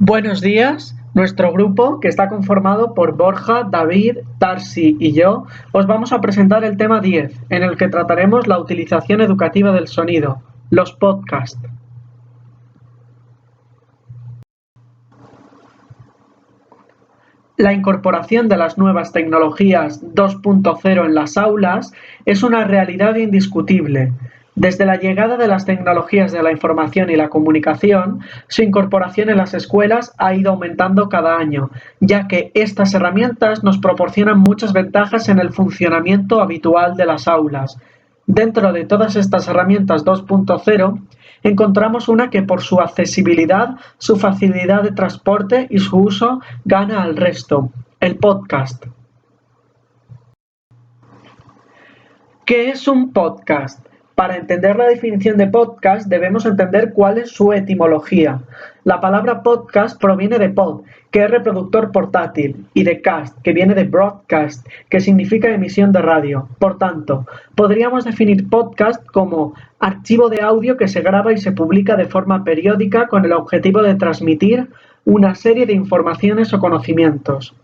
Buenos días. Nuestro grupo, que está conformado por Borja, David, Tarsi y yo, os vamos a presentar el tema 10, en el que trataremos la utilización educativa del sonido, los podcasts. La incorporación de las nuevas tecnologías 2.0 en las aulas es una realidad indiscutible. Desde la llegada de las tecnologías de la información y la comunicación, su incorporación en las escuelas ha ido aumentando cada año, ya que estas herramientas nos proporcionan muchas ventajas en el funcionamiento habitual de las aulas. Dentro de todas estas herramientas 2.0, encontramos una que por su accesibilidad, su facilidad de transporte y su uso gana al resto, el podcast. ¿Qué es un podcast? Para entender la definición de podcast debemos entender cuál es su etimología. La palabra podcast proviene de pod, que es reproductor portátil, y de cast, que viene de broadcast, que significa emisión de radio. Por tanto, podríamos definir podcast como archivo de audio que se graba y se publica de forma periódica con el objetivo de transmitir una serie de informaciones o conocimientos.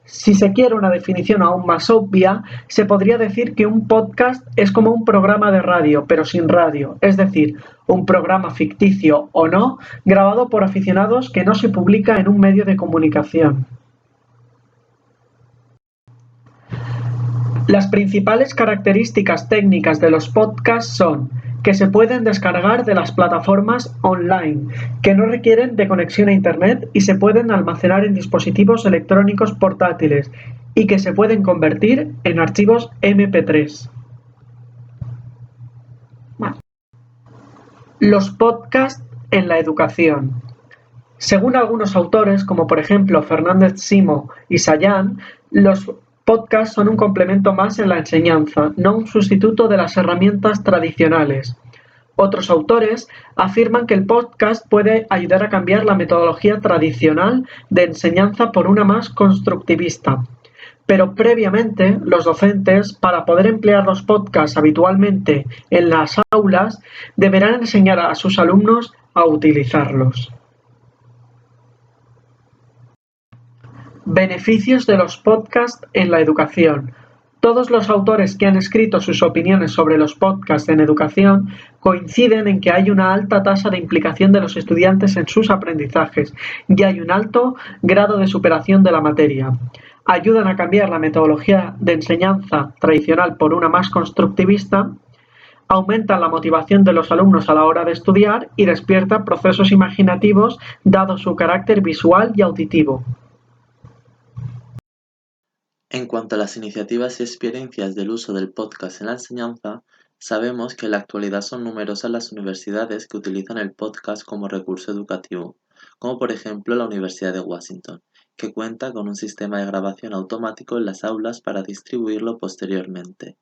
Si se quiere una definición aún más obvia, se podría decir que un podcast es como un programa de radio, pero sin radio, es decir, un programa ficticio o no, grabado por aficionados que no se publica en un medio de comunicación. Las principales características técnicas de los podcasts son que se pueden descargar de las plataformas online, que no requieren de conexión a Internet y se pueden almacenar en dispositivos electrónicos portátiles y que se pueden convertir en archivos MP3. Los podcasts en la educación. Según algunos autores, como por ejemplo Fernández Simo y Sayán, los podcasts son un complemento más en la enseñanza, no un sustituto de las herramientas tradicionales. Otros autores afirman que el podcast puede ayudar a cambiar la metodología tradicional de enseñanza por una más constructivista. Pero previamente, los docentes, para poder emplear los podcasts habitualmente en las aulas, deberán enseñar a sus alumnos a utilizarlos. Beneficios de los podcasts en la educación. Todos los autores que han escrito sus opiniones sobre los podcasts en educación coinciden en que hay una alta tasa de implicación de los estudiantes en sus aprendizajes y hay un alto grado de superación de la materia. Ayudan a cambiar la metodología de enseñanza tradicional por una más constructivista, aumentan la motivación de los alumnos a la hora de estudiar y despiertan procesos imaginativos dado su carácter visual y auditivo. En cuanto a las iniciativas y experiencias del uso del podcast en la enseñanza, sabemos que en la actualidad son numerosas las universidades que utilizan el podcast como recurso educativo, como por ejemplo la Universidad de Washington, que cuenta con un sistema de grabación automático en las aulas para distribuirlo posteriormente.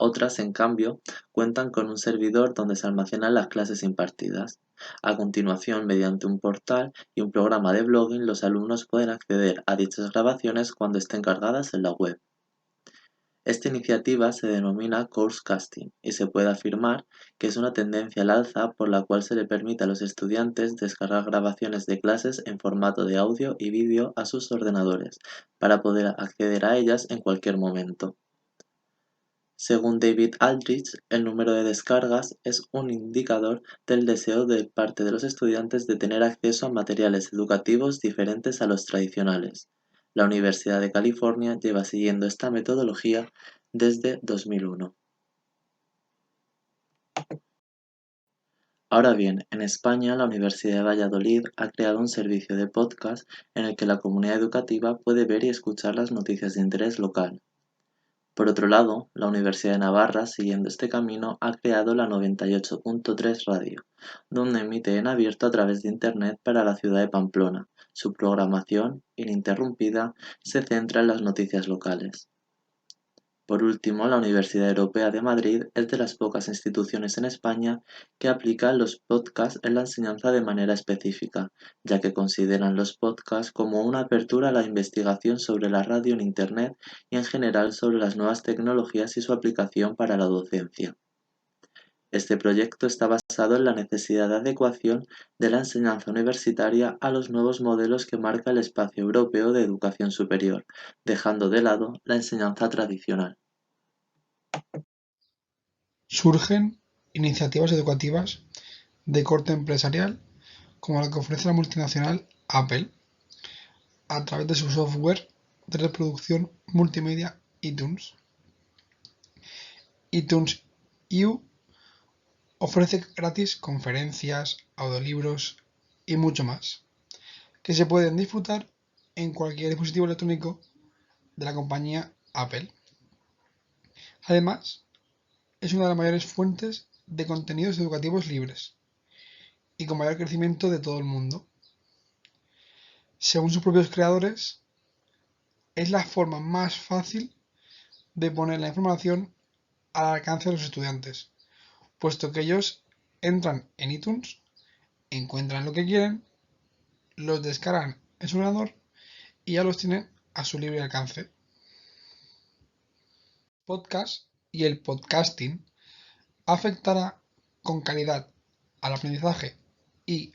Otras, en cambio, cuentan con un servidor donde se almacenan las clases impartidas. A continuación, mediante un portal y un programa de blogging, los alumnos pueden acceder a dichas grabaciones cuando estén cargadas en la web. Esta iniciativa se denomina coursecasting y se puede afirmar que es una tendencia al alza por la cual se le permite a los estudiantes descargar grabaciones de clases en formato de audio y vídeo a sus ordenadores para poder acceder a ellas en cualquier momento. Según David Aldrich, el número de descargas es un indicador del deseo de parte de los estudiantes de tener acceso a materiales educativos diferentes a los tradicionales. La Universidad de California lleva siguiendo esta metodología desde 2001. Ahora bien, en España la Universidad de Valladolid ha creado un servicio de podcast en el que la comunidad educativa puede ver y escuchar las noticias de interés local. Por otro lado, la Universidad de Navarra, siguiendo este camino, ha creado la 98.3 Radio, donde emite en abierto a través de Internet para la ciudad de Pamplona. Su programación, ininterrumpida, se centra en las noticias locales. Por último, la Universidad Europea de Madrid es de las pocas instituciones en España que aplican los podcasts en la enseñanza de manera específica, ya que consideran los podcasts como una apertura a la investigación sobre la radio en Internet y en general sobre las nuevas tecnologías y su aplicación para la docencia. Este proyecto está basado en la necesidad de adecuación de la enseñanza universitaria a los nuevos modelos que marca el espacio europeo de educación superior, dejando de lado la enseñanza tradicional. Surgen iniciativas educativas de corte empresarial, como la que ofrece la multinacional Apple, a través de su software de reproducción multimedia iTunes. iTunes U ofrece gratis conferencias, audiolibros y mucho más, que se pueden disfrutar en cualquier dispositivo electrónico de la compañía Apple. Además, es una de las mayores fuentes de contenidos educativos libres y con mayor crecimiento de todo el mundo. Según sus propios creadores, es la forma más fácil de poner la información al alcance de los estudiantes, puesto que ellos entran en iTunes, encuentran lo que quieren, los descargan en su ordenador y ya los tienen a su libre alcance. Podcast y el podcasting afectará con calidad al aprendizaje y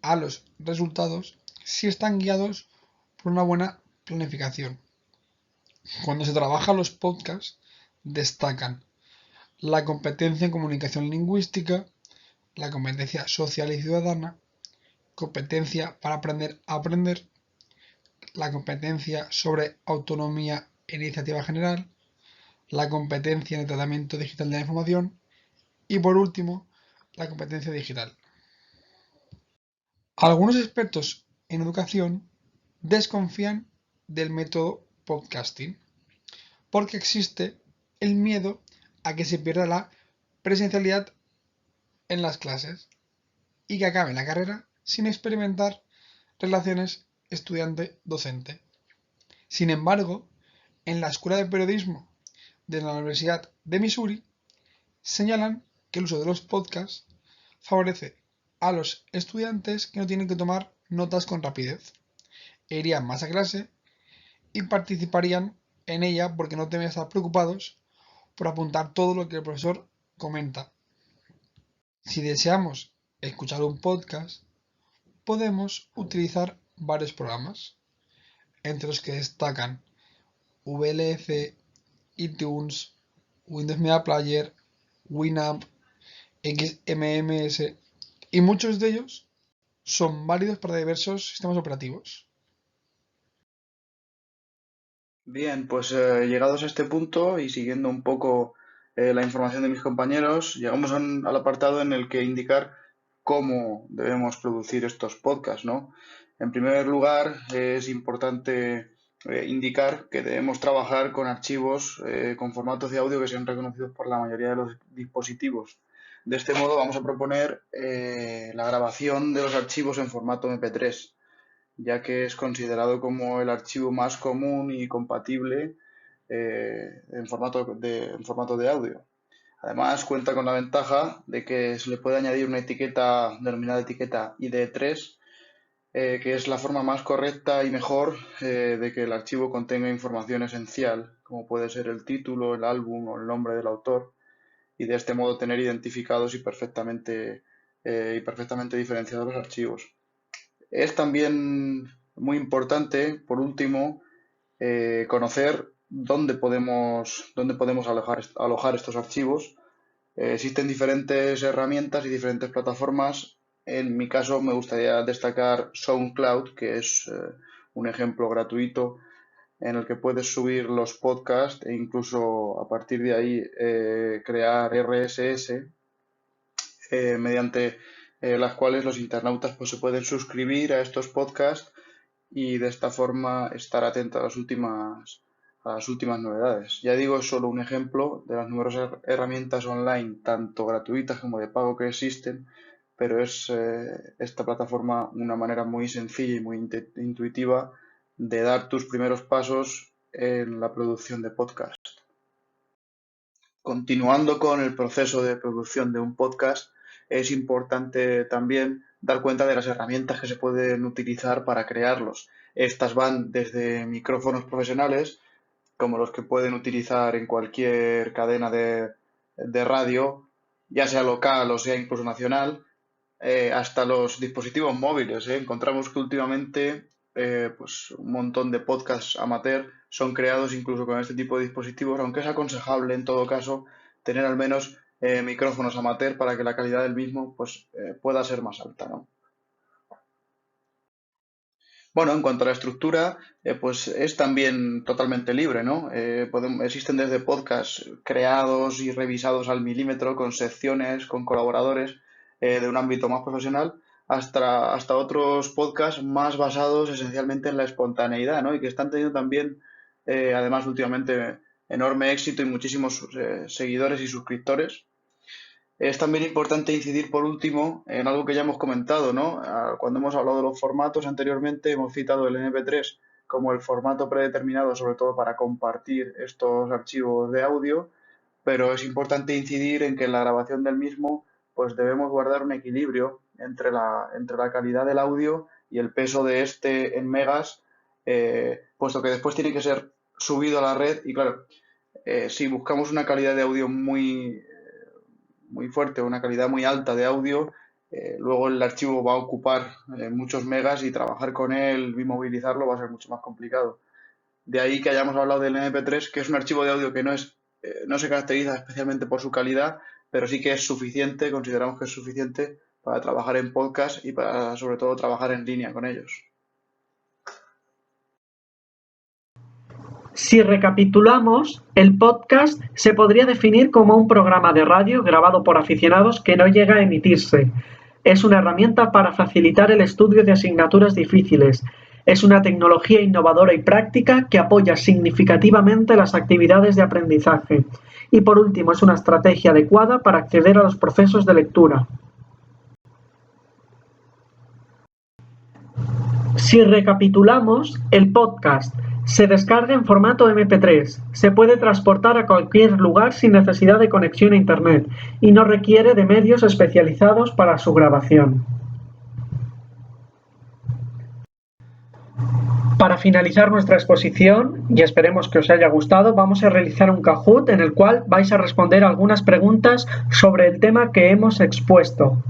a los resultados si están guiados por una buena planificación. Cuando se trabaja los podcasts, destacan la competencia en comunicación lingüística, la competencia social y ciudadana, competencia para aprender a aprender, la competencia sobre autonomía e iniciativa general, la competencia en el tratamiento digital de la información y, por último, la competencia digital. Algunos expertos en educación desconfían del método podcasting porque existe el miedo a que se pierda la presencialidad en las clases y que acabe la carrera sin experimentar relaciones estudiante-docente. Sin embargo, en la Escuela de Periodismo de la Universidad de Missouri señalan que el uso de los podcasts favorece a los estudiantes que no tienen que tomar notas con rapidez, irían más a clase y participarían en ella porque no deben estar preocupados por apuntar todo lo que el profesor comenta. Si deseamos escuchar un podcast, podemos utilizar varios programas, entre los que destacan VLC, iTunes, Windows Media Player, Winamp, XMMS y muchos de ellos son válidos para diversos sistemas operativos. Bien, pues llegados a este punto y siguiendo un poco la información de mis compañeros, llegamos al apartado en el que indicar cómo debemos producir estos podcasts, ¿no? En primer lugar, es importante indicar que debemos trabajar con archivos con formatos de audio que sean reconocidos por la mayoría de los dispositivos. De este modo, vamos a proponer la grabación de los archivos en formato MP3, ya que es considerado como el archivo más común y compatible en formato de audio. Además, cuenta con la ventaja de que se le puede añadir una etiqueta denominada etiqueta ID3, que es la forma más correcta y mejor de que el archivo contenga información esencial, como puede ser el título, el álbum o el nombre del autor, y de este modo tener identificados y perfectamente diferenciados los archivos. Es también muy importante, por último, conocer dónde podemos alojar estos archivos. Existen diferentes herramientas y diferentes plataformas. En mi caso me gustaría destacar SoundCloud, que es un ejemplo gratuito en el que puedes subir los podcasts e incluso a partir de ahí crear RSS mediante las cuales los internautas pues, se pueden suscribir a estos podcasts y de esta forma estar atento a las últimas novedades. Ya digo, es solo un ejemplo de las numerosas herramientas online, tanto gratuitas como de pago que existen, pero es esta plataforma una manera muy sencilla y muy intuitiva de dar tus primeros pasos en la producción de podcast. Continuando con el proceso de producción de un podcast, es importante también dar cuenta de las herramientas que se pueden utilizar para crearlos. Estas van desde micrófonos profesionales, como los que pueden utilizar en cualquier cadena de radio, ya sea local o sea incluso nacional, hasta los dispositivos móviles, ¿eh? Encontramos que últimamente pues un montón de podcasts amateur son creados incluso con este tipo de dispositivos, aunque es aconsejable en todo caso tener al menos micrófonos amateur para que la calidad del mismo pues, pueda ser más alta, ¿no? Bueno, en cuanto a la estructura, pues es también totalmente libre, ¿no? Existen desde podcasts creados y revisados al milímetro, con secciones, con colaboradores de un ámbito más profesional, hasta otros podcasts más basados esencialmente en la espontaneidad, ¿no? Y que están teniendo también, además últimamente, enorme éxito y muchísimos seguidores y suscriptores. Es también importante incidir, por último, en algo que ya hemos comentado, ¿no? Cuando hemos hablado de los formatos anteriormente, hemos citado el MP3 como el formato predeterminado, sobre todo para compartir estos archivos de audio, pero es importante incidir en que en la grabación del mismo, pues debemos guardar un equilibrio entre la calidad del audio y el peso de este en megas, puesto que después tiene que ser subido a la red y claro, si buscamos una calidad de audio muy fuerte, una calidad muy alta de audio, luego el archivo va a ocupar muchos megas y trabajar con él y movilizarlo va a ser mucho más complicado. De ahí que hayamos hablado del MP3, que es un archivo de audio que no se caracteriza especialmente por su calidad, pero sí que es suficiente, consideramos que es suficiente para trabajar en podcast y para sobre todo trabajar en línea con ellos. Si recapitulamos, el podcast se podría definir como un programa de radio grabado por aficionados que no llega a emitirse. Es una herramienta para facilitar el estudio de asignaturas difíciles. Es una tecnología innovadora y práctica que apoya significativamente las actividades de aprendizaje. Y por último, es una estrategia adecuada para acceder a los procesos de lectura. Si recapitulamos, el podcast se descarga en formato MP3, se puede transportar a cualquier lugar sin necesidad de conexión a Internet y no requiere de medios especializados para su grabación. Para finalizar nuestra exposición, y esperemos que os haya gustado, vamos a realizar un Kahoot en el cual vais a responder algunas preguntas sobre el tema que hemos expuesto.